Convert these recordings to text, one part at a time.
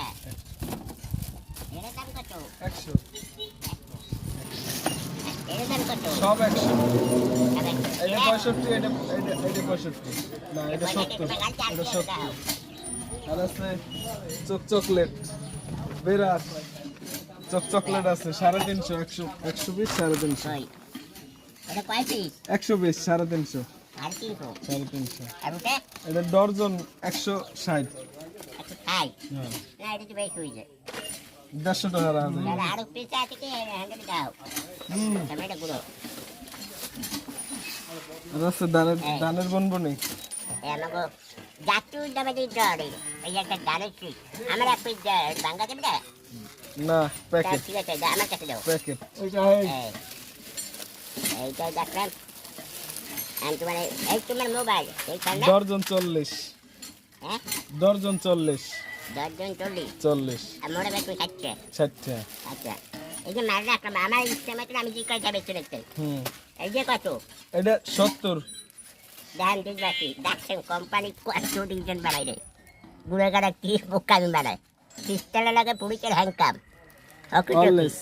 হ্যাঁ এর দাম কত 100 এর দাম কত সব 100 আরে এটা 65 এটা 65 না এটা 70 এটা 70 আর আছে চকলেট বেরাস চকলেট আছে 350 120 350 কই এটা কয় পিস 120 350 আর 300 350 আর ওটা এটা ডর্জন 160 আচ্ছা তাই হ্যাঁ না এটা তো বেশ হয়ে যায় 150 টাকা আছে তাহলে আরো পিস আছে কি হ্যান্ডেল দাও টমেটো গুঁড়ো আর আছে দানের বনবনি আমাকে জাতু দামে দিতে হবে এই একটা দানের ঠিক আমার এক পিস ভাঙ্গা দেবে না না প্যাকেট ঠিক আছে আমার কাছে দাও প্যাকেট ওইটা এইটা দেখলাম আর তোমার এই তোমার মোবাইল এইখানে ডর্জন 40 হ্যাঁ ডর্জন 40 দশজন 40 40 আর মোটা বেতন 60 60 আচ্ছা এই যে মাল রাখলাম আমার ইচ্ছা মতো আমি যে কয়টা বেচে রাখতে এই যে কত এটা 70 ধান দিবাসী দেখছেন কোম্পানি কত ডিজাইন বানাই রে বুড়ে গাড়া কি বোকামি বানায় পিস্তলে লাগে পুলিশের হ্যান্ডকাম হকি অলওয়েজ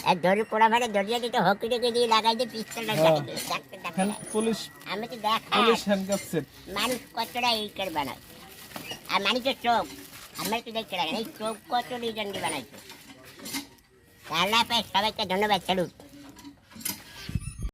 আর দড়ি পোড়া ভাড়ে দড়িয়া দিতে হকি রেখে দিয়ে লাগাই দিয়ে পিস্তলটা দেখতে পুলিশ আমি তো দেখ পুলিশ হ্যান্ডকাপ সেট মানুষ কতটা এই করে বানায় আর মানুষের চোখ আমরা তো দেখতে লাগে এই চোখ কত ডিজাইন দিয়ে বানাইছে আল্লাহ হাফেজ সবাইকে ধন্যবাদ স্যালুট